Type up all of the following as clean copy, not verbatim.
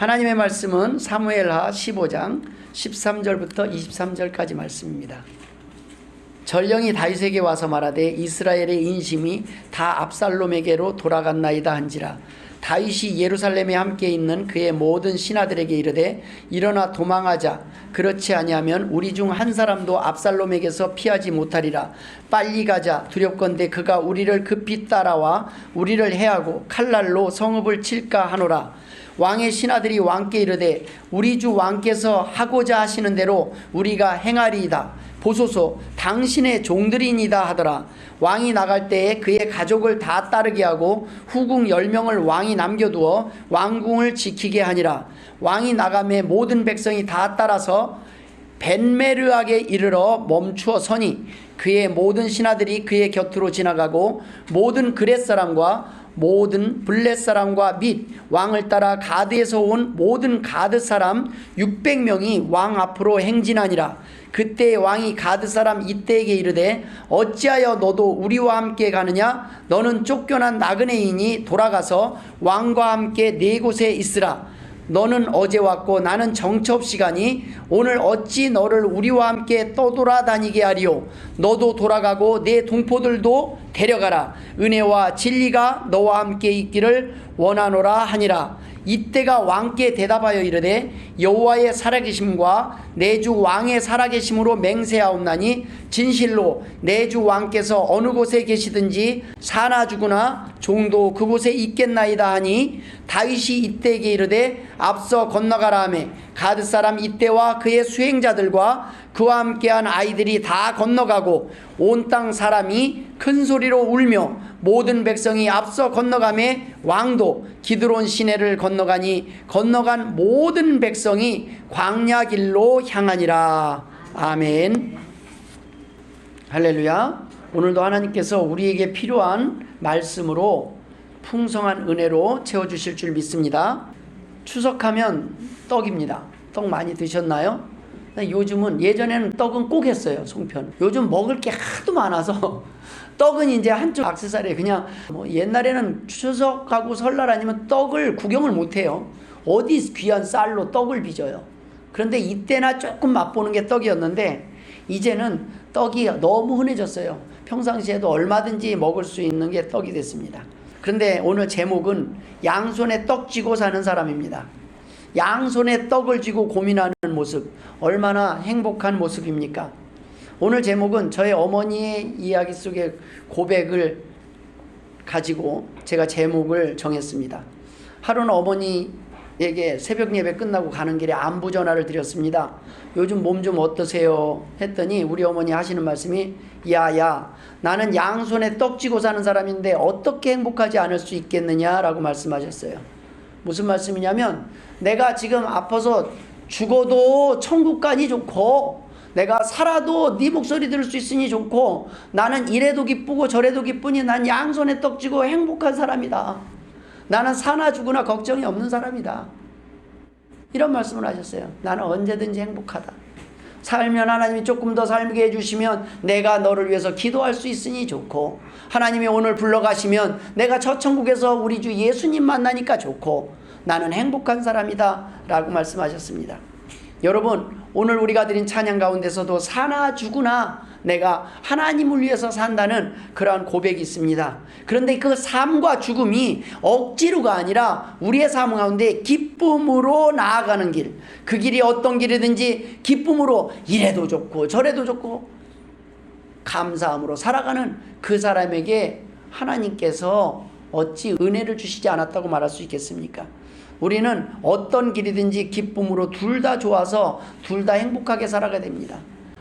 하나님의 말씀은 사무엘하 15장 13절부터 23절까지 말씀입니다. 전령이 다윗에게 와서 말하되 이스라엘의 인심이 다 압살롬에게로 돌아갔나이다 한지라. 다윗이 예루살렘에 함께 있는 그의 모든 신하들에게 이르되 일어나 도망하자. 그렇지 아니하면 우리 중 한 사람도 압살롬에게서 피하지 못하리라. 빨리 가자. 두렵건대 그가 우리를 급히 따라와 우리를 해하고 칼날로 성읍을 칠까 하노라. 왕의 신하들이 왕께 이르되 우리 주 왕께서 하고자 하시는 대로 우리가 행하리이다. 보소서 당신의 종들이니이다 하더라. 왕이 나갈 때에 그의 가족을 다 따르게 하고 후궁 10명을 왕이 남겨두어 왕궁을 지키게 하니라. 왕이 나가매 모든 백성이 다 따라서 벤메르악에 이르러 멈추어 서니 그의 모든 신하들이 그의 곁으로 지나가고 모든 그렛 사람과 모든 블렛 사람과 및 왕을 따라 가드에서 온 모든 가드 사람 600명이 왕 앞으로 행진하니라. 그때 왕이 가드 사람 이때에게 이르되 어찌하여 너도 우리와 함께 가느냐? 너는 쫓겨난 나그네이니 돌아가서 왕과 함께 네 곳에 있으라. 너는 어제 왔고 나는 정처 없이 가니 오늘 어찌 너를 우리와 함께 떠돌아다니게 하리요? 너도 돌아가고 내 동포들도 데려가라. 은혜와 진리가 너와 함께 있기를 원하노라 하니라. 이때가 왕께 대답하여 이르되 여호와의 살아계심과 내 주 왕의 살아계심으로 맹세하옵나니 진실로 내 주 왕께서 어느 곳에 계시든지 사나 죽으나 종도 그곳에 있겠나이다 하니 다윗이 이때에게 이르되 앞서 건너가라 하매 가드 사람 이때와 그의 수행자들과 그와 함께한 아이들이 다 건너가고 온 땅 사람이 큰 소리로 울며 모든 백성이 앞서 건너가매 왕도 기드론 시내를 건너가니 건너간 모든 백성이 광야 길로 향하니라. 아멘. 할렐루야. 오늘도 하나님께서 우리에게 필요한 말씀으로 풍성한 은혜로 채워주실 줄 믿습니다. 추석하면 떡입니다. 떡 많이 드셨나요? 요즘은 예전에는 떡은 꼭 했어요. 송편. 요즘 먹을 게 하도 많아서 떡은 이제 한쪽 액세서리에 그냥 옛날에는 추석하고 설날 아니면 떡을 구경을 못해요. 어디 귀한 쌀로 떡을 빚어요. 그런데 이때나 조금 맛보는 게 떡이었는데 이제는 떡이 너무 흔해졌어요. 평상시에도 얼마든지 먹을 수 있는 게 떡이 됐습니다. 그런데 오늘 제목은 양손에 떡 쥐고 사는 사람입니다. 양손에 떡을 쥐고 고민하는 모습, 얼마나 행복한 모습입니까? 오늘 제목은 저의 어머니의 이야기 속의 고백을 가지고 제가 제목을 정했습니다. 하루는 어머니에게 새벽 예배 끝나고 가는 길에 안부 전화를 드렸습니다. 요즘 몸 좀 어떠세요? 했더니 우리 어머니 하시는 말씀이 야야 나는 양손에 떡 쥐고 사는 사람인데 어떻게 행복하지 않을 수 있겠느냐라고 말씀하셨어요. 무슨 말씀이냐면 내가 지금 아파서 죽어도 천국 가니 좋고 내가 살아도 네 목소리 들을 수 있으니 좋고 나는 이래도 기쁘고 저래도 기쁘니 난 양손에 떡 쥐고 행복한 사람이다. 나는 사나 죽으나 걱정이 없는 사람이다. 이런 말씀을 하셨어요. 나는 언제든지 행복하다. 살면 하나님이 조금 더 살게 해주시면 내가 너를 위해서 기도할 수 있으니 좋고 하나님이 오늘 불러가시면 내가 저 천국에서 우리 주 예수님 만나니까 좋고 나는 행복한 사람이다 라고 말씀하셨습니다. 여러분 오늘 우리가 드린 찬양 가운데서도 사나 죽으나 내가 하나님을 위해서 산다는 그러한 고백이 있습니다. 그런데 그 삶과 죽음이 억지로가 아니라 우리의 삶 가운데 기쁨으로 나아가는 길, 그 길이 어떤 길이든지 기쁨으로 이래도 좋고 저래도 좋고 감사함으로 살아가는 그 사람에게 하나님께서 어찌 은혜를 주시지 않았다고 말할 수 있겠습니까? 우리는 어떤 길이든지 기쁨으로 둘 다 좋아서 둘 다 행복하게 살아가야 됩니다.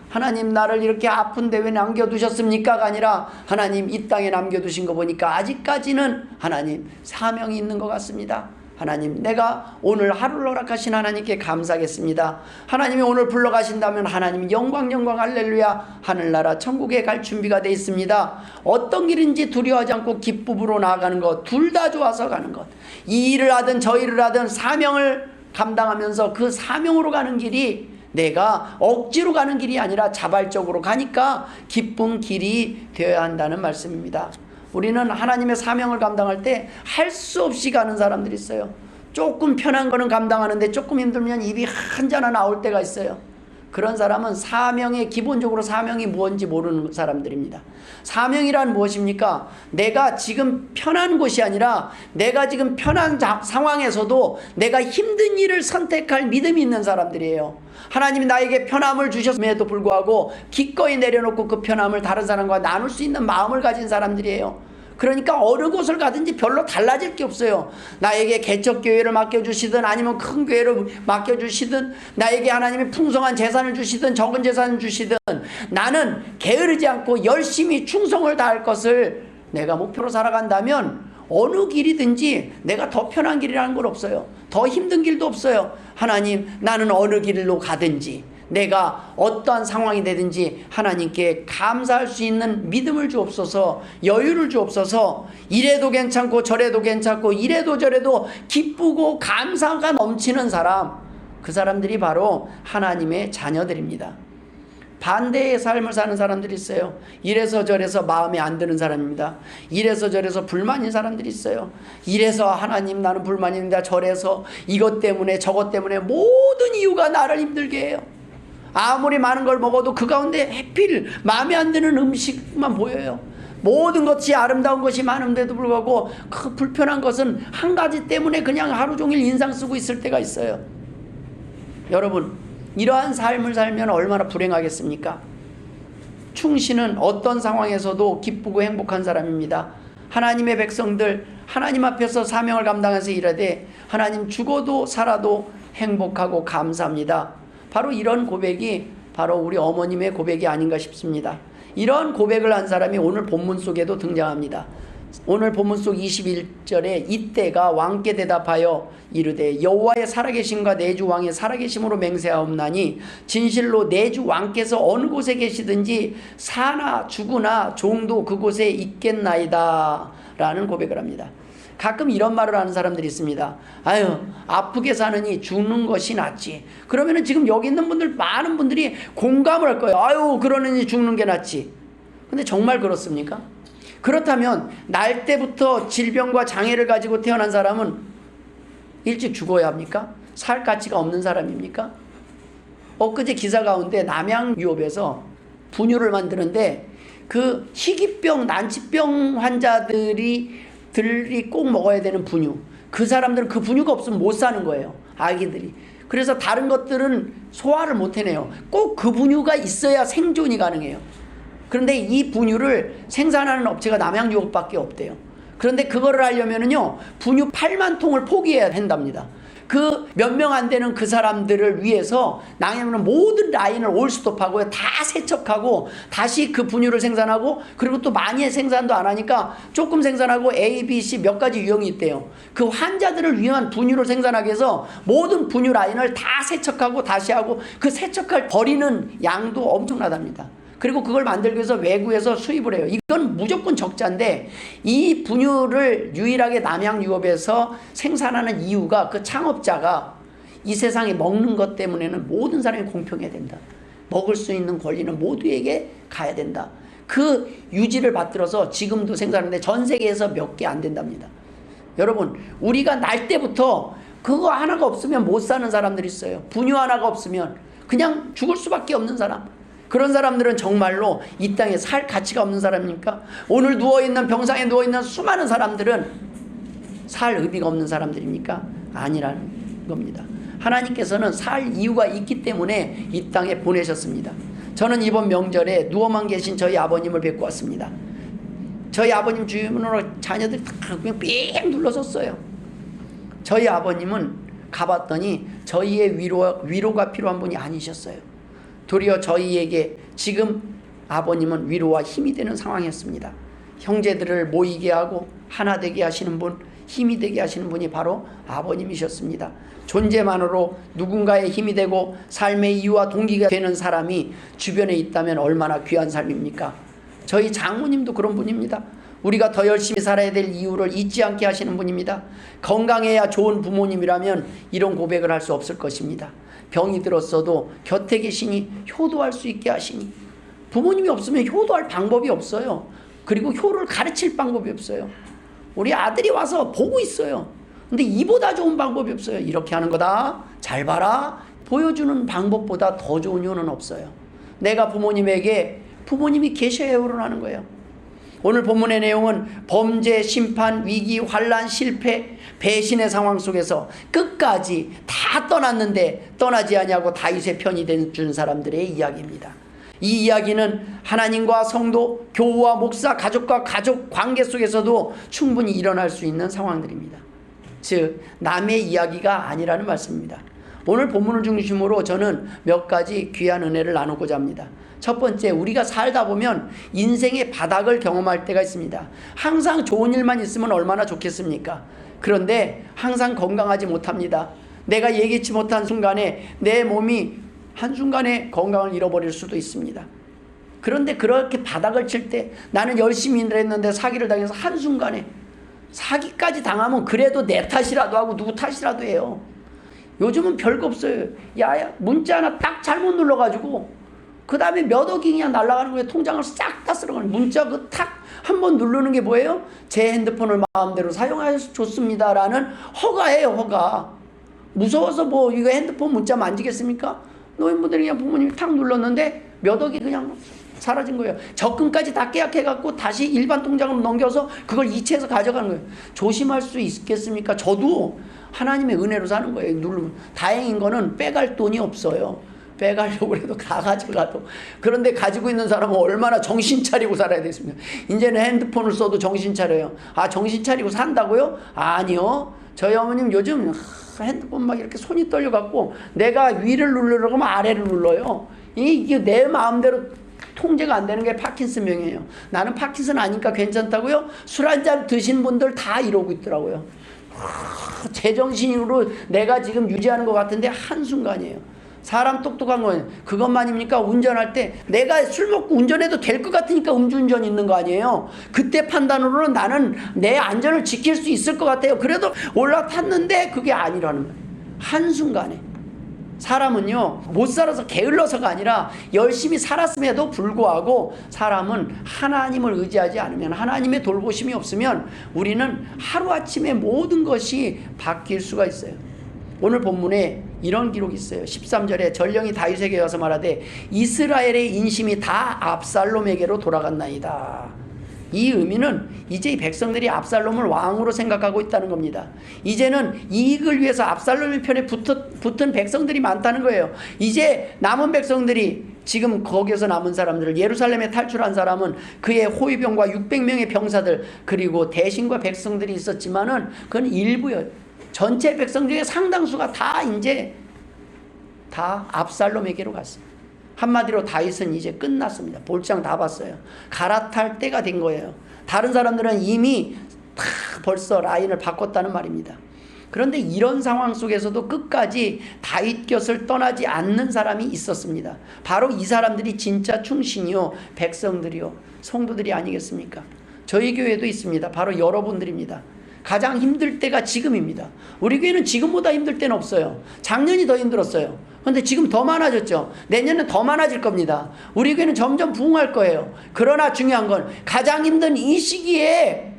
하나님 나를 이렇게 아픈데 왜 남겨두셨습니까가 아니라 하나님 이 땅에 남겨두신 거 보니까 아직까지는 하나님 사명이 있는 것 같습니다. 하나님 내가 오늘 하루를 허락하신 하나님께 감사하겠습니다. 하나님이 오늘 불러가신다면 하나님 영광 할렐루야 하늘나라 천국에 갈 준비가 되어 있습니다. 어떤 길인지 두려워하지 않고 기쁨으로 나아가는 것 둘 다 좋아서 가는 것 이 일을 하든 저 일을 하든 사명을 감당하면서 그 사명으로 가는 길이 내가 억지로 가는 길이 아니라 자발적으로 가니까 기쁜 길이 되어야 한다는 말씀입니다. 우리는 하나님의 사명을 감당할 때 할 수 없이 가는 사람들이 있어요. 조금 편한 거는 감당하는데 조금 힘들면 입이 한자나 나올 때가 있어요. 그런 사람은 기본적으로 사명이 무엇인지 모르는 사람들입니다. 사명이란 무엇입니까? 내가 지금 편한 곳이 아니라 내가 지금 편한 상황에서도 내가 힘든 일을 선택할 믿음이 있는 사람들이에요. 하나님이 나에게 편함을 주셨음에도 불구하고 기꺼이 내려놓고 그 편함을 다른 사람과 나눌 수 있는 마음을 가진 사람들이에요. 그러니까 어느 곳을 가든지 별로 달라질 게 없어요. 나에게 개척교회를 맡겨주시든 아니면 큰 교회를 맡겨주시든 나에게 하나님이 풍성한 재산을 주시든 적은 재산을 주시든 나는 게으르지 않고 열심히 충성을 다할 것을 내가 목표로 살아간다면 어느 길이든지 내가 더 편한 길이라는 건 없어요. 더 힘든 길도 없어요. 하나님, 나는 어느 길로 가든지 내가 어떠한 상황이 되든지 하나님께 감사할 수 있는 믿음을 주옵소서, 여유를 주옵소서. 이래도 괜찮고 저래도 괜찮고 이래도 저래도 기쁘고 감사가 넘치는 사람, 그 사람들이 바로 하나님의 자녀들입니다. 반대의 삶을 사는 사람들이 있어요. 이래서 저래서 마음에 안 드는 사람입니다. 이래서 저래서 불만인 사람들이 있어요. 이래서 하나님 나는 불만입니다. 저래서 이것 때문에 저것 때문에 모든 이유가 나를 힘들게 해요. 아무리 많은 걸 먹어도 그 가운데 해필 마음에 안 드는 음식만 보여요. 모든 것이 아름다운 것이 많은데도 불구하고 그 불편한 것은 한 가지 때문에 그냥 하루 종일 인상 쓰고 있을 때가 있어요. 여러분, 이러한 삶을 살면 얼마나 불행하겠습니까? 충신은 어떤 상황에서도 기쁘고 행복한 사람입니다. 하나님의 백성들, 하나님 앞에서 사명을 감당해서 일하되 하나님 죽어도 살아도 행복하고 감사합니다. 바로 이런 고백이 바로 우리 어머님의 고백이 아닌가 싶습니다. 이런 고백을 한 사람이 오늘 본문 속에도 등장합니다. 오늘 본문 속 21절에 이때가 왕께 대답하여 이르되 여호와의 살아계심과 내 주 왕의 살아계심으로 맹세하옵나니 진실로 내 주 왕께서 어느 곳에 계시든지 사나 죽으나 종도 그곳에 있겠나이다 라는 고백을 합니다. 가끔 이런 말을 하는 사람들이 있습니다. 아유, 아프게 사느니 죽는 것이 낫지. 그러면은 지금 여기 있는 분들, 많은 분들이 공감을 할 거예요. 아유, 그러느니 죽는 게 낫지. 근데 정말 그렇습니까? 그렇다면 날 때부터 질병과 장애를 가지고 태어난 사람은 일찍 죽어야 합니까? 살 가치가 없는 사람입니까? 엊그제 기사 가운데 남양유업에서 분유를 만드는데 그 희귀병, 난치병 환자들이 꼭 먹어야 되는 분유, 그 사람들은 그 분유가 없으면 못 사는 거예요. 아기들이. 그래서 다른 것들은 소화를 못 해내요. 꼭 그 분유가 있어야 생존이 가능해요. 그런데 이 분유를 생산하는 업체가 남양유업밖에 없대요. 그런데 그거를 하려면은요, 분유 8만 통을 포기해야 한답니다. 그 몇 명 안 되는 그 사람들을 위해서 남양유업은 모든 라인을 올스톱하고요, 다 세척하고 다시 그 분유를 생산하고, 그리고 또 많이 생산도 안 하니까 조금 생산하고 A, B, C 몇 가지 유형이 있대요. 그 환자들을 위한 분유를 생산하기 위해서 모든 분유 라인을 다 세척하고 다시 하고, 그 세척할 버리는 양도 엄청나답니다. 그리고 그걸 만들기 위해서 외국에서 수입을 해요. 이건 무조건 적자인데 이 분유를 유일하게 남양유업에서 생산하는 이유가 그 창업자가 이 세상에 먹는 것 때문에는 모든 사람이 공평해야 된다. 먹을 수 있는 권리는 모두에게 가야 된다. 그 유지를 받들어서 지금도 생산하는데 전 세계에서 몇 개 안 된답니다. 여러분, 우리가 날 때부터 그거 하나가 없으면 못 사는 사람들이 있어요. 분유 하나가 없으면 그냥 죽을 수밖에 없는 사람. 그런 사람들은 정말로 이 땅에 살 가치가 없는 사람입니까? 오늘 누워있는, 병상에 누워있는 수많은 사람들은 살 의미가 없는 사람들입니까? 아니라는 겁니다. 하나님께서는 살 이유가 있기 때문에 이 땅에 보내셨습니다. 저는 이번 명절에 누워만 계신 저희 아버님을 뵙고 왔습니다. 저희 아버님 주변으로 자녀들이 다 그냥 삥 둘러섰어요. 저희 아버님은 가봤더니 저희의 위로가 필요한 분이 아니셨어요. 도리어 저희에게 지금 아버님은 위로와 힘이 되는 상황이었습니다. 형제들을 모이게 하고 하나 되게 하시는 분, 힘이 되게 하시는 분이 바로 아버님이셨습니다. 존재만으로 누군가의 힘이 되고 삶의 이유와 동기가 되는 사람이 주변에 있다면 얼마나 귀한 삶입니까? 저희 장모님도 그런 분입니다. 우리가 더 열심히 살아야 될 이유를 잊지 않게 하시는 분입니다. 건강해야 좋은 부모님이라면 이런 고백을 할 수 없을 것입니다. 병이 들었어도 곁에 계시니 효도할 수 있게 하시니, 부모님이 없으면 효도할 방법이 없어요. 그리고 효를 가르칠 방법이 없어요. 우리 아들이 와서 보고 있어요. 근데 이보다 좋은 방법이 없어요. 이렇게 하는 거다. 잘 봐라. 보여주는 방법보다 더 좋은 이유는 없어요. 내가 부모님에게 부모님이 계셔야 우러나는 거예요. 오늘 본문의 내용은 범죄, 심판, 위기, 환난, 실패, 배신의 상황 속에서 끝까지 다 떠났는데 떠나지 아니하고 다윗의 편이 된 사람들의 이야기입니다. 이 이야기는 하나님과 성도, 교우와 목사, 가족과 가족 관계 속에서도 충분히 일어날 수 있는 상황들입니다. 즉 남의 이야기가 아니라는 말씀입니다. 오늘 본문을 중심으로 저는 몇 가지 귀한 은혜를 나누고자 합니다. 첫 번째, 우리가 살다 보면 인생의 바닥을 경험할 때가 있습니다. 항상 좋은 일만 있으면 얼마나 좋겠습니까? 그런데 항상 건강하지 못합니다. 내가 예기치 못한 순간에 내 몸이 한순간에 건강을 잃어버릴 수도 있습니다. 그런데 그렇게 바닥을 칠 때 나는 열심히 일을 했는데 사기를 당해서 한순간에 사기까지 당하면 그래도 내 탓이라도 하고 누구 탓이라도 해요. 요즘은 별거 없어요. 야, 문자 하나 딱 잘못 눌러가지고 그 다음에 몇 억이 그냥 날아가는 거예요. 통장을 싹 다 쓸어가는 문자 그 탁 한 번 누르는 게 뭐예요? 제 핸드폰을 마음대로 사용해서 좋습니다라는 허가예요. 허가. 무서워서 뭐 이거 핸드폰 문자 만지겠습니까? 노인분들이 그냥 부모님이 탁 눌렀는데 몇 억이 그냥 사라진 거예요. 적금까지 다 깨약해갖고 다시 일반 통장으로 넘겨서 그걸 이체해서 가져가는 거예요. 조심할 수 있겠습니까? 저도 하나님의 은혜로 사는 거예요. 누르면. 다행인 거는 빼갈 돈이 없어요. 빼가려고 해도 다 가져가도. 그런데 가지고 있는 사람은 얼마나 정신 차리고 살아야 되겠습니까? 이제는 핸드폰을 써도 정신 차려요. 아, 정신 차리고 산다고요? 아니요. 저희 어머님 요즘 핸드폰 막 이렇게 손이 떨려갖고 내가 위를 누르려고 하면 아래를 눌러요. 이게 내 마음대로 통제가 안 되는 게 파킨슨병이에요. 나는 파킨슨 아니까 괜찮다고요? 술 한잔 드신 분들 다 이러고 있더라고요. 제정신으로 내가 지금 유지하는 것 같은데 한순간이에요. 사람 똑똑한 거예요. 그것만입니까? 운전할 때 내가 술 먹고 운전해도 될 것 같으니까 음주운전 있는 거 아니에요. 그때 판단으로는 나는 내 안전을 지킬 수 있을 것 같아요. 그래도 올라탔는데 그게 아니라는 거예요. 한순간에. 사람은요, 못 살아서 게을러서가 아니라 열심히 살았음에도 불구하고 사람은 하나님을 의지하지 않으면, 하나님의 돌보심이 없으면 우리는 하루아침에 모든 것이 바뀔 수가 있어요. 오늘 본문에 이런 기록이 있어요. 13절에 전령이 다윗에게 와서 말하되 이스라엘의 인심이 다 압살롬에게로 돌아갔나이다. 이 의미는 이제 이 백성들이 압살롬을 왕으로 생각하고 있다는 겁니다. 이제는 이익을 위해서 압살롬의 편에 붙은 백성들이 많다는 거예요. 이제 남은 백성들이, 지금 거기에서 남은 사람들을, 예루살렘에 탈출한 사람은 그의 호위병과 600명의 병사들 그리고 대신과 백성들이 있었지만은 그건 일부예요. 전체 백성 중에 상당수가 다 이제 다 압살롬에게로 갔어요. 한마디로 다윗은 이제 끝났습니다. 볼장 다 봤어요. 갈아탈 때가 된 거예요. 다른 사람들은 이미 다 벌써 라인을 바꿨다는 말입니다. 그런데 이런 상황 속에서도 끝까지 다윗 곁을 떠나지 않는 사람이 있었습니다. 바로 이 사람들이 진짜 충신이요, 백성들이요, 성도들이 아니겠습니까? 저희 교회도 있습니다. 바로 여러분들입니다. 가장 힘들 때가 지금입니다. 우리 교회는 지금보다 힘들 때는 없어요. 작년이 더 힘들었어요. 그런데 지금 더 많아졌죠. 내년은 더 많아질 겁니다. 우리 교회는 점점 부흥할 거예요. 그러나 중요한 건 가장 힘든 이 시기에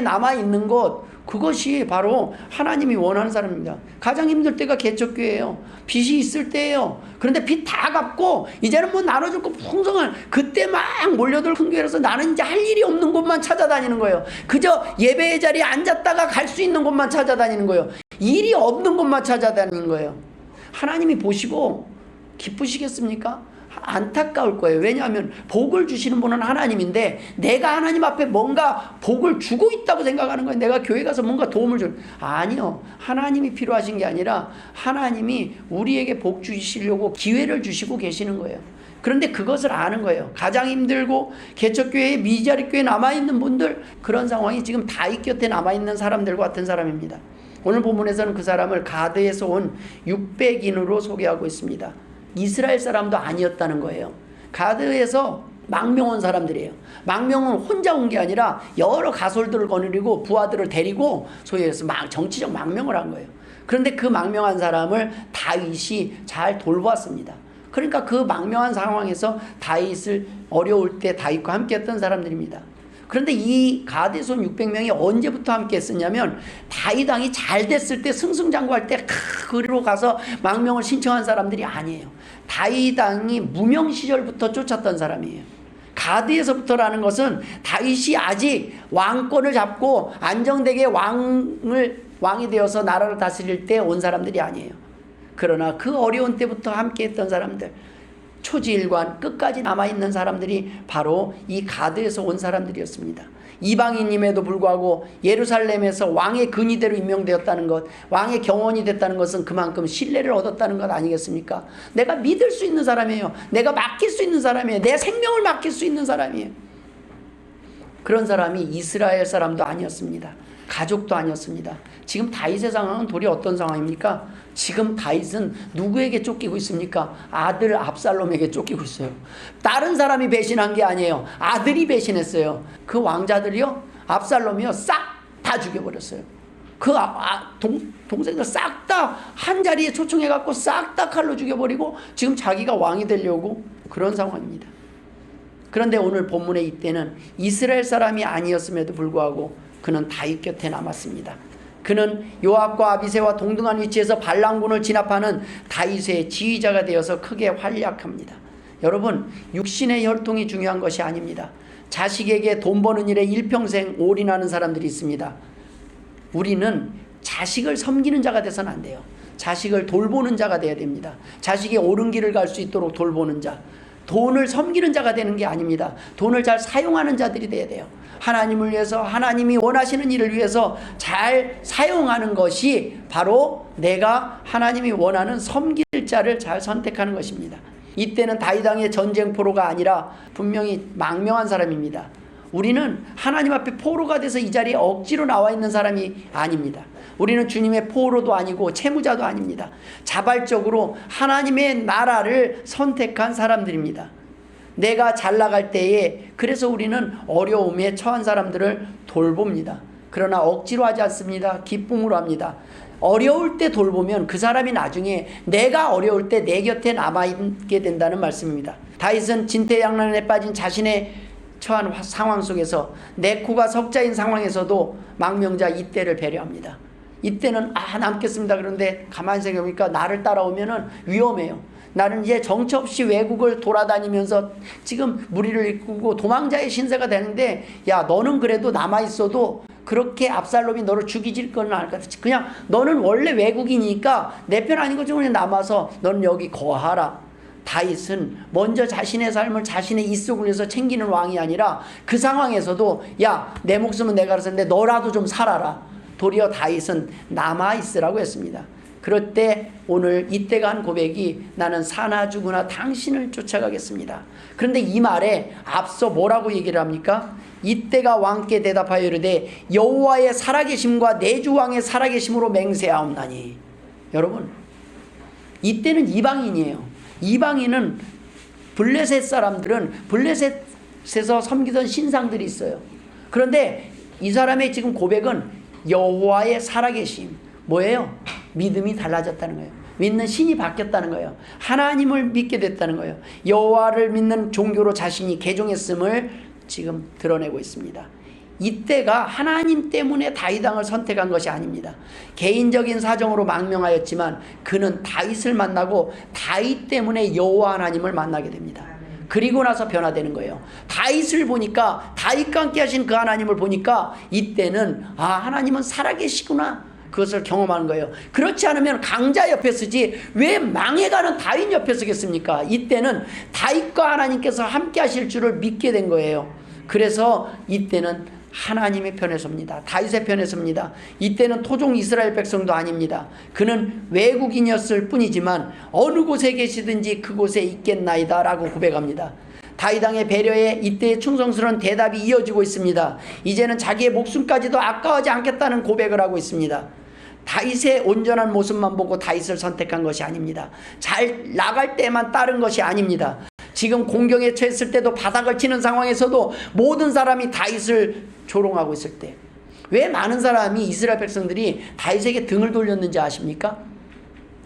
남아있는 것, 그것이 바로 하나님이 원하는 사람입니다. 가장 힘들 때가 개척교회예요. 빚이 있을 때예요. 그런데 빚 다 갚고 이제는 뭐 나눠줄 거 풍성한, 그때 막 몰려들 큰 교회라서 나는 이제 할 일이 없는 곳만 찾아다니는 거예요. 그저 예배의 자리에 앉았다가 갈 수 있는 곳만 찾아다니는 거예요. 일이 없는 곳만 찾아다니는 거예요. 하나님이 보시고 기쁘시겠습니까? 안타까울 거예요. 왜냐하면 복을 주시는 분은 하나님인데 내가 하나님 앞에 뭔가 복을 주고 있다고 생각하는 거예요. 내가 교회 가서 뭔가 도움을 줄, 아니요. 하나님이 필요하신 게 아니라 하나님이 우리에게 복 주시려고 기회를 주시고 계시는 거예요. 그런데 그것을 아는 거예요. 가장 힘들고 개척교회에 미자립교회에 남아있는 분들, 그런 상황이 지금 다윗 곁에 남아있는 사람들과 같은 사람입니다. 오늘 본문에서는 그 사람을 가드에서 온 600인으로 소개하고 있습니다. 이스라엘 사람도 아니었다는 거예요. 가드에서 망명 온 사람들이에요. 망명은 혼자 온 게 아니라 여러 가솔들을 거느리고 부하들을 데리고 소위 해서 정치적 망명을 한 거예요. 그런데 그 망명한 사람을 다윗이 잘 돌보았습니다. 그러니까 그 망명한 상황에서 다윗을 어려울 때 다윗과 함께 했던 사람들입니다. 그런데 이 가드에서 온 600명이 언제부터 함께 했었냐면 다윗 왕이 잘 됐을 때 승승장구할 때 그리로 가서 망명을 신청한 사람들이 아니에요. 다윗 왕이 무명 시절부터 쫓았던 사람이에요. 가드에서부터라는 것은 다윗이 아직 왕권을 잡고 안정되게 왕이 되어서 나라를 다스릴 때 온 사람들이 아니에요. 그러나 그 어려운 때부터 함께 했던 사람들, 초지일관 끝까지 남아있는 사람들이 바로 이 가드에서 온 사람들이었습니다. 이방인임에도 불구하고 예루살렘에서 왕의 근위대로 임명되었다는 것, 왕의 경원이 됐다는 것은 그만큼 신뢰를 얻었다는 것 아니겠습니까? 내가 믿을 수 있는 사람이에요. 내가 맡길 수 있는 사람이에요. 내 생명을 맡길 수 있는 사람이에요. 그런 사람이 이스라엘 사람도 아니었습니다. 가족도 아니었습니다. 지금 다윗의 상황은 도리어 어떤 상황입니까? 지금 다윗은 누구에게 쫓기고 있습니까? 아들 압살롬에게 쫓기고 있어요. 다른 사람이 배신한 게 아니에요. 아들이 배신했어요. 그 왕자들이요, 압살롬이요, 싹 다 죽여버렸어요. 그 동생들 싹 다 한 자리에 초청해갖고 싹 다 칼로 죽여버리고 지금 자기가 왕이 되려고 그런 상황입니다. 그런데 오늘 본문의 이때는 이스라엘 사람이 아니었음에도 불구하고 그는 다윗 곁에 남았습니다. 그는 요압과 아비새와 동등한 위치에서 발랑군을 진압하는 다윗의 지휘자가 되어서 크게 활약합니다. 여러분, 육신의 혈통이 중요한 것이 아닙니다. 자식에게 돈 버는 일에 일평생 올인하는 사람들이 있습니다. 우리는 자식을 섬기는 자가 돼서는 안 돼요. 자식을 돌보는 자가 돼야 됩니다. 자식이 옳은 길을 갈 수 있도록 돌보는 자. 돈을 섬기는 자가 되는 게 아닙니다. 돈을 잘 사용하는 자들이 돼야 돼요. 하나님을 위해서, 하나님이 원하시는 일을 위해서 잘 사용하는 것이 바로 내가 하나님이 원하는 섬길 자를 잘 선택하는 것입니다. 이때는 다윗 왕의 전쟁 포로가 아니라 분명히 망명한 사람입니다. 우리는 하나님 앞에 포로가 돼서 이 자리에 억지로 나와 있는 사람이 아닙니다. 우리는 주님의 포로도 아니고 채무자도 아닙니다. 자발적으로 하나님의 나라를 선택한 사람들입니다. 내가 잘 나갈 때에 그래서 우리는 어려움에 처한 사람들을 돌봅니다. 그러나 억지로 하지 않습니다. 기쁨으로 합니다. 어려울 때 돌보면 그 사람이 나중에 내가 어려울 때 내 곁에 남아있게 된다는 말씀입니다. 다윗은 진퇴양난에 빠진 자신의 처한 상황 속에서 내코가 석자인 상황에서도 망명자 이때를 배려합니다. 이때는 남겠습니다. 그런데 가만히 생각해보니까 나를 따라오면은 위험해요. 나는 이제 정처 없이 외국을 돌아다니면서 지금 무리를 이끌고 도망자의 신세가 되는데, 야, 너는 그래도 남아있어도 그렇게 압살롬이 너를 죽이질 건 알 것 같아. 그냥 너는 원래 외국이니까 내 편 아닌 것 중에 남아서 너는 여기 거하라. 다윗은 먼저 자신의 삶을 자신의 입속을 위해서 챙기는 왕이 아니라 그 상황에서도 야, 내 목숨은 내가 알았는데 너라도 좀 살아라. 도리어 다윗은 남아있으라고 했습니다. 그럴 때 오늘 이때가 한 고백이 나는 사나 죽으나 당신을 쫓아가겠습니다. 그런데 이 말에 앞서 뭐라고 얘기를 합니까? 이때가 왕께 대답하여 이르되 여호와의 살아계심과 내 주 왕의 살아계심으로 맹세하옵나니. 여러분, 이때는 이방인이에요. 이방인은 블레셋 사람들은 블레셋에서 섬기던 신상들이 있어요. 그런데 이 사람의 지금 고백은 여호와의 살아계심. 뭐예요? 믿음이 달라졌다는 거예요. 믿는 신이 바뀌었다는 거예요. 하나님을 믿게 됐다는 거예요. 여호와를 믿는 종교로 자신이 개종했음을 지금 드러내고 있습니다. 이때가 하나님 때문에 다윗 왕을 선택한 것이 아닙니다. 개인적인 사정으로 망명하였지만 그는 다윗을 만나고 다윗 때문에 여호와 하나님을 만나게 됩니다. 그리고 나서 변화되는 거예요. 다윗을 보니까, 다윗과 함께 하신 그 하나님을 보니까 이때는 하나님은 살아계시구나, 그것을 경험하는 거예요. 그렇지 않으면 강자 옆에 서지 왜 망해가는 다윗 옆에 서겠습니까? 이때는 다윗과 하나님께서 함께 하실 줄을 믿게 된 거예요. 그래서 이때는 하나님의 편에 섭니다. 다윗의 편에 섭니다. 이때는 토종 이스라엘 백성도 아닙니다. 그는 외국인이었을 뿐이지만 어느 곳에 계시든지 그곳에 있겠나이다 라고 고백합니다. 다윗 왕의 배려에 이때의 충성스러운 대답이 이어지고 있습니다. 이제는 자기의 목숨까지도 아까워하지 않겠다는 고백을 하고 있습니다. 다윗의 온전한 모습만 보고 다윗을 선택한 것이 아닙니다. 잘 나갈 때만 따른 것이 아닙니다. 지금 공경에 처했을 때도 바닥을 치는 상황에서도 모든 사람이 다윗을 조롱하고 있을 때, 왜 많은 사람이 이스라엘 백성들이 다윗에게 등을 돌렸는지 아십니까?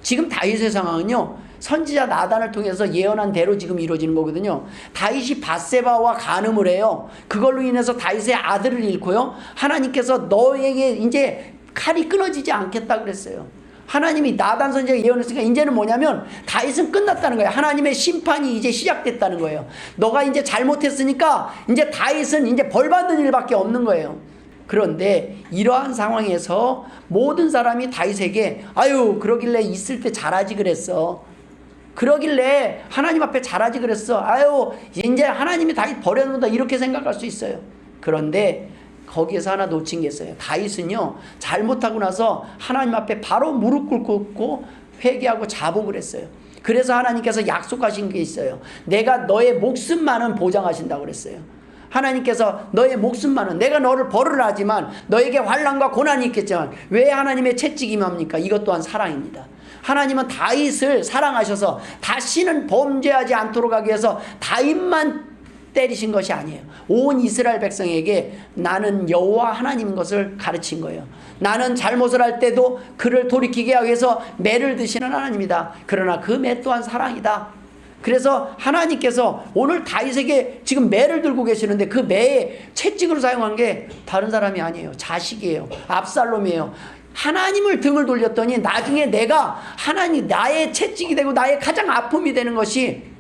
지금 다윗의 상황은요, 선지자 나단을 통해서 예언한 대로 지금 이루어지는 거거든요. 다윗이 밧세바와 간음을 해요. 그걸로 인해서 다윗의 아들을 잃고요. 하나님께서 너에게 이제 칼이 끊어지지 않겠다 그랬어요. 하나님이 나단 선지자가 예언했으니까 이제는 뭐냐면 다윗은 끝났다는 거예요. 하나님의 심판이 이제 시작됐다는 거예요. 너가 이제 잘못했으니까 이제 다윗은 이제 벌 받는 일밖에 없는 거예요. 그런데 이러한 상황에서 모든 사람이 다윗에게 아유 그러길래 있을 때 잘하지 그랬어. 그러길래 하나님 앞에 잘하지 그랬어. 아유 이제 하나님이 다윗 버려놓는다 이렇게 생각할 수 있어요. 그런데 거기에서 하나 놓친 게 있어요. 다윗은요 잘못하고 나서 하나님 앞에 바로 무릎 꿇고 회개하고 자복을 했어요. 그래서 하나님께서 약속하신 게 있어요. 내가 너의 목숨만은 보장하신다고 그랬어요. 하나님께서 너의 목숨만은, 내가 너를 벌을 하지만 너에게 환난과 고난이 있겠지만 왜 하나님의 채찍이 뭡니까? 이것 또한 사랑입니다. 하나님은 다윗을 사랑하셔서 다시는 범죄하지 않도록 하기 위해서 다윗만 때리신 것이 아니에요. 온 이스라엘 백성에게 나는 여호와 하나님인 것을 가르친 거예요. 나는 잘못을 할 때도 그를 돌이키게 하기 위해서 매를 드시는 하나님이다. 그러나 그 매 또한 사랑이다. 그래서 하나님께서 오늘 다윗에게 지금 매를 들고 계시는데 그 매에 채찍으로 사용한 게 다른 사람이 아니에요. 자식이에요. 압살롬이에요. 하나님을 등을 돌렸더니 나중에 내가 하나님 나의 채찍이 되고 나의 가장 아픔이 되는 것이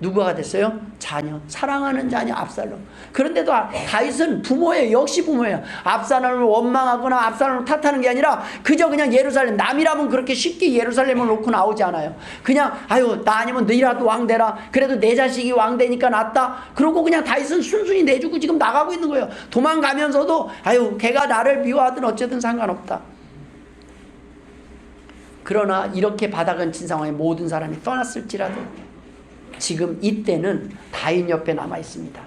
누구가 됐어요? 자녀, 사랑하는 자녀 압살롬. 그런데도 다윗은 부모예요. 역시 부모예요. 압살롬을 원망하거나 압살롬을 탓하는 게 아니라 그저 그냥 예루살렘, 남이라면 그렇게 쉽게 예루살렘을 놓고 나오지 않아요. 그냥 아유 나 아니면 너희라도 왕되라. 그래도 내 자식이 왕되니까 낫다. 그러고 그냥 다윗은 순순히 내주고 지금 나가고 있는 거예요. 도망가면서도 아유 걔가 나를 미워하든 어쨌든 상관없다. 그러나 이렇게 바닥은 친 상황에 모든 사람이 떠났을지라도 지금 이때는 다윗 옆에 남아 있습니다.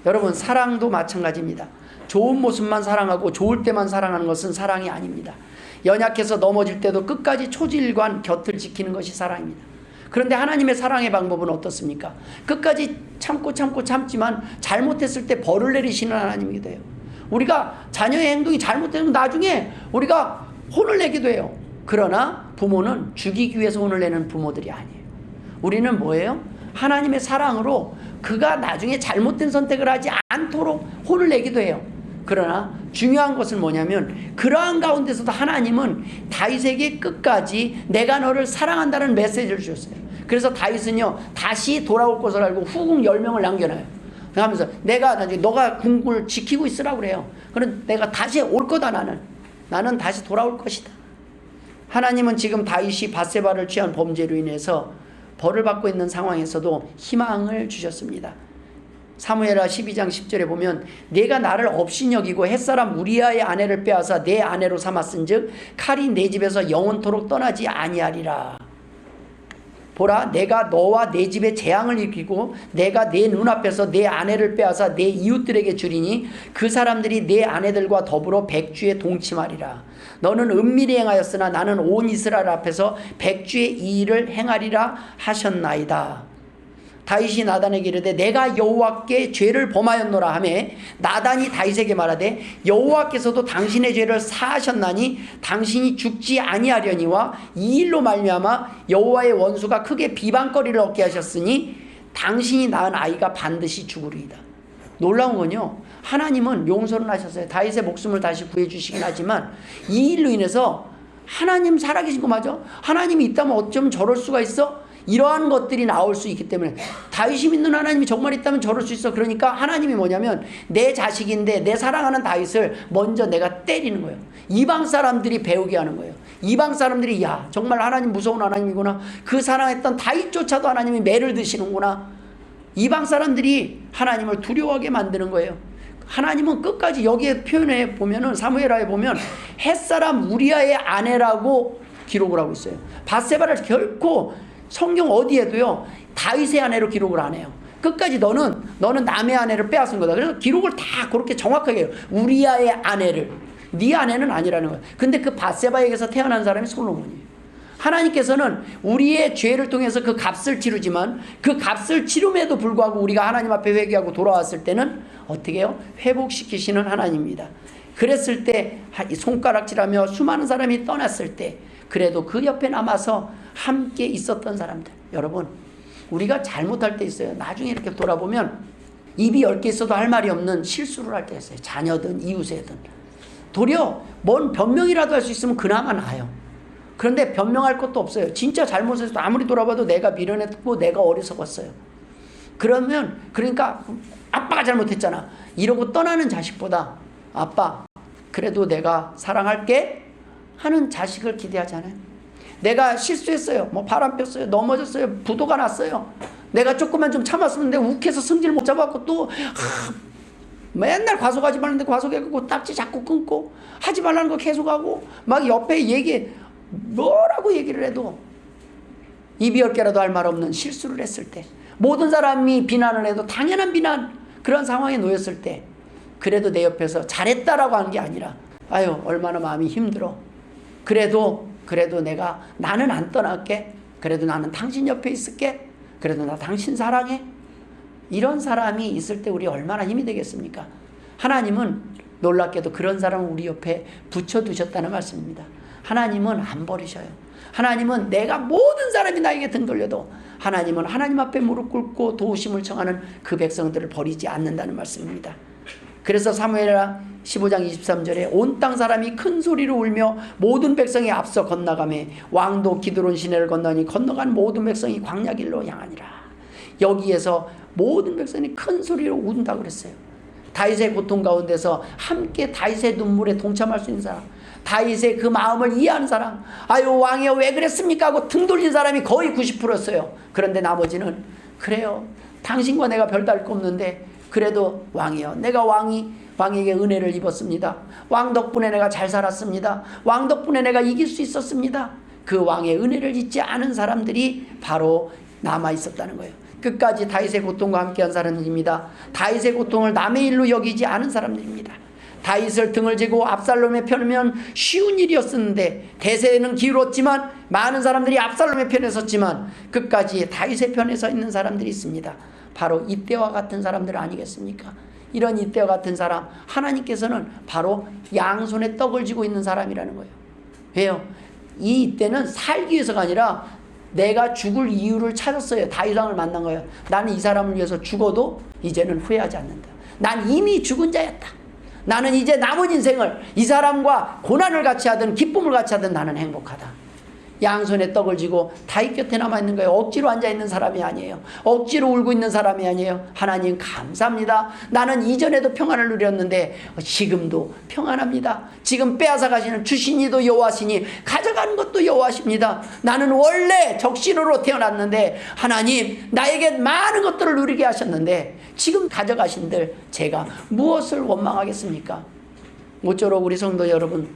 여러분 사랑도 마찬가지입니다. 좋은 모습만 사랑하고 좋을 때만 사랑하는 것은 사랑이 아닙니다. 연약해서 넘어질 때도 끝까지 초질관 곁을 지키는 것이 사랑입니다. 그런데 하나님의 사랑의 방법은 어떻습니까? 끝까지 참지만 잘못했을 때 벌을 내리시는 하나님이 돼요. 우리가 자녀의 행동이 잘못되면 나중에 우리가 혼을 내기도 해요. 그러나 부모는 죽이기 위해서 혼을 내는 부모들이 아니에요. 우리는 뭐예요? 하나님의 사랑으로 그가 나중에 잘못된 선택을 하지 않도록 혼을 내기도 해요. 그러나 중요한 것은 뭐냐면 그러한 가운데서도 하나님은 다윗에게 끝까지 내가 너를 사랑한다는 메시지를 주셨어요. 그래서 다윗은요 다시 돌아올 것을 알고 후궁 10명을 남겨놔요. 하면서 내가 나중에 너가 궁을 지키고 있으라고 그래요. 그럼 내가 다시 올 거다. 나는 다시 돌아올 것이다. 하나님은 지금 다윗이 밧세바를 취한 범죄로 인해서 벌을 받고 있는 상황에서도 희망을 주셨습니다. 사무엘하 12장 10절에 보면 내가 나를 업신여기고 햇사람 우리아의 아내를 빼앗아 내 아내로 삼았은즉 칼이 내 집에서 영원토록 떠나지 아니하리라. 보라 내가 너와 내 집에 재앙을 일으키고 내가 내 눈앞에서 내 아내를 빼앗아 내 이웃들에게 주리니 그 사람들이 내 아내들과 더불어 백주에 동침하리라. 너는 은밀히 행하였으나 나는 온 이스라엘 앞에서 백주의 이 일을 행하리라 하셨나이다. 다윗이 나단에게 이르되 내가 여호와께 죄를 범하였노라 하매 나단이 다윗에게 말하되 여호와께서도 당신의 죄를 사하셨나니 당신이 죽지 아니하려니와 이 일로 말미암아 여호와의 원수가 크게 비방거리를 얻게 하셨으니 당신이 낳은 아이가 반드시 죽으리이다. 놀라운 건요 하나님은 용서를 하셨어요. 다윗의 목숨을 다시 구해주시긴 하지만 이 일로 인해서 하나님 살아계신 거 맞아? 하나님이 있다면 어쩌면 저럴 수가 있어? 이러한 것들이 나올 수 있기 때문에 다윗이 믿는 하나님이 정말 있다면 저럴 수 있어. 그러니까 하나님이 뭐냐면 내 자식인데 내 사랑하는 다윗을 먼저 내가 때리는 거예요. 이방 사람들이 배우게 하는 거예요. 이방 사람들이 야 정말 하나님 무서운 하나님이구나. 그 사랑했던 다윗조차도 하나님이 매를 드시는구나. 이방 사람들이 하나님을 두려워하게 만드는 거예요. 하나님은 끝까지 여기에 표현해 보면은 사무엘하에 보면 햇사람 우리아의 아내라고 기록을 하고 있어요. 밧세바를 결코 성경 어디에도요 다윗의 아내로 기록을 안 해요. 끝까지 너는 남의 아내를 빼앗은 거다. 그래서 기록을 다 그렇게 정확하게 해요. 우리아의 아내를. 네 아내는 아니라는 거예요. 근데 그 밧세바에게서 태어난 사람이 솔로몬이에요. 하나님께서는 우리의 죄를 통해서 그 값을 치르지만 그 값을 치름에도 불구하고 우리가 하나님 앞에 회개하고 돌아왔을 때는 어떻게 해요? 회복시키시는 하나님입니다. 그랬을 때 손가락질하며 수많은 사람이 떠났을 때 그래도 그 옆에 남아서 함께 있었던 사람들. 여러분, 우리가 잘못할 때 있어요. 나중에 이렇게 돌아보면 입이 10개 있어도 할 말이 없는 실수를 할 때 있어요. 자녀든 이웃애든. 도리어 뭔 변명이라도 할 수 있으면 그나마 나아요. 그런데 변명할 것도 없어요. 진짜 잘못해서 아무리 돌아봐도 내가 미련했고 내가 어리석었어요. 그러니까 아빠가 잘못했잖아. 이러고 떠나는 자식보다 아빠 그래도 내가 사랑할게 하는 자식을 기대하잖아요. 내가 실수했어요. 뭐 바람 폈어요. 넘어졌어요. 부도가 났어요. 내가 조금만 좀 참았으면 내가 욱해서 성질 못 잡았고 또 맨날 과속하지 말는데 과속해갖고 딱지 자꾸 끊고 하지 말라는 거 계속하고 막 옆에 뭐라고 얘기를 해도 입이 10개라도 할 말 없는 실수를 했을 때, 모든 사람이 비난을 해도 당연한 비난, 그런 상황에 놓였을 때 그래도 내 옆에서 잘했다라고 하는 게 아니라 아유 얼마나 마음이 힘들어. 그래도 나는 안 떠날게. 그래도 나는 당신 옆에 있을게. 그래도 나 당신 사랑해. 이런 사람이 있을 때 우리 얼마나 힘이 되겠습니까? 하나님은 놀랍게도 그런 사람을 우리 옆에 붙여두셨다는 말씀입니다. 하나님은 안 버리셔요. 하나님은 내가 모든 사람이 나에게 등 돌려도 하나님은 하나님 앞에 무릎 꿇고 도우심을 청하는 그 백성들을 버리지 않는다는 말씀입니다. 그래서 사무엘하 15장 23절에 온 땅 사람이 큰 소리로 울며 모든 백성이 앞서 건너가매 왕도 기드론 시내를 건너니 건너간 모든 백성이 광야길로 향하니라. 여기에서 모든 백성이 큰 소리로 운다고 그랬어요. 다윗의 고통 가운데서 함께 다윗의 눈물에 동참할 수 있는 사람, 다윗의 그 마음을 이해하는 사람, 아유 왕이여 왜 그랬습니까 하고 등 돌린 사람이 거의 90%였어요. 그런데 나머지는 그래요. 당신과 내가 별다를 거 없는데 그래도 왕이여 내가 왕에게 은혜를 입었습니다. 왕 덕분에 내가 잘 살았습니다. 왕 덕분에 내가 이길 수 있었습니다. 그 왕의 은혜를 잊지 않은 사람들이 바로 남아 있었다는 거예요. 끝까지 다윗의 고통과 함께한 사람들입니다. 다윗의 고통을 남의 일로 여기지 않은 사람들입니다. 다윗을 등을 지고 압살롬의 편이면 쉬운 일이었었는데 대세는 기울었지만 많은 사람들이 압살롬의 편에 섰지만 끝까지 다윗의 편에 서 있는 사람들이 있습니다. 바로 이때와 같은 사람들 아니겠습니까? 이런 이때와 같은 사람, 하나님께서는 바로 양손에 떡을 쥐고 있는 사람이라는 거예요. 왜요? 이 이때는 살기 위해서가 아니라 내가 죽을 이유를 찾았어요. 다윗왕을 만난 거예요. 나는 이 사람을 위해서 죽어도 이제는 후회하지 않는다. 난 이미 죽은 자였다. 나는 이제 남은 인생을 이 사람과 고난을 같이 하든 기쁨을 같이 하든 나는 행복하다. 양손에 떡을 쥐고 다윗 곁에 남아있는 거예요. 억지로 앉아있는 사람이 아니에요. 억지로 울고 있는 사람이 아니에요. 하나님 감사합니다. 나는 이전에도 평안을 누렸는데 지금도 평안합니다. 지금 빼앗아 가시는 주신 이도 여호와시니 가져가는 것도 여호와십니다. 나는 원래 적신으로 태어났는데 하나님 나에게 많은 것들을 누리게 하셨는데 지금 가져가신들 제가 무엇을 원망하겠습니까? 모쪼록 우리 성도 여러분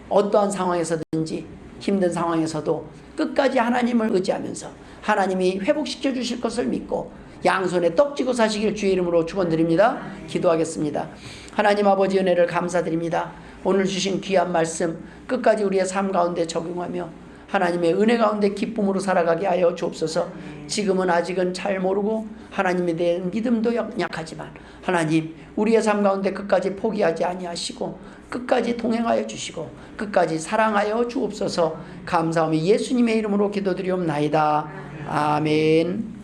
어떠한 상황에서든지 힘든 상황에서도 끝까지 하나님을 의지하면서 하나님이 회복시켜 주실 것을 믿고 양손에 떡 쥐고 사시길 주의 이름으로 축원드립니다. 기도하겠습니다. 하나님 아버지 은혜를 감사드립니다. 오늘 주신 귀한 말씀 끝까지 우리의 삶 가운데 적용하며 하나님의 은혜 가운데 기쁨으로 살아가게 하여 주옵소서. 지금은 아직은 잘 모르고 하나님에 대한 믿음도 약하지만 하나님 우리의 삶 가운데 끝까지 포기하지 아니하시고 끝까지 동행하여 주시고 끝까지 사랑하여 주옵소서. 감사하며 예수님의 이름으로 기도드리옵나이다. 아멘.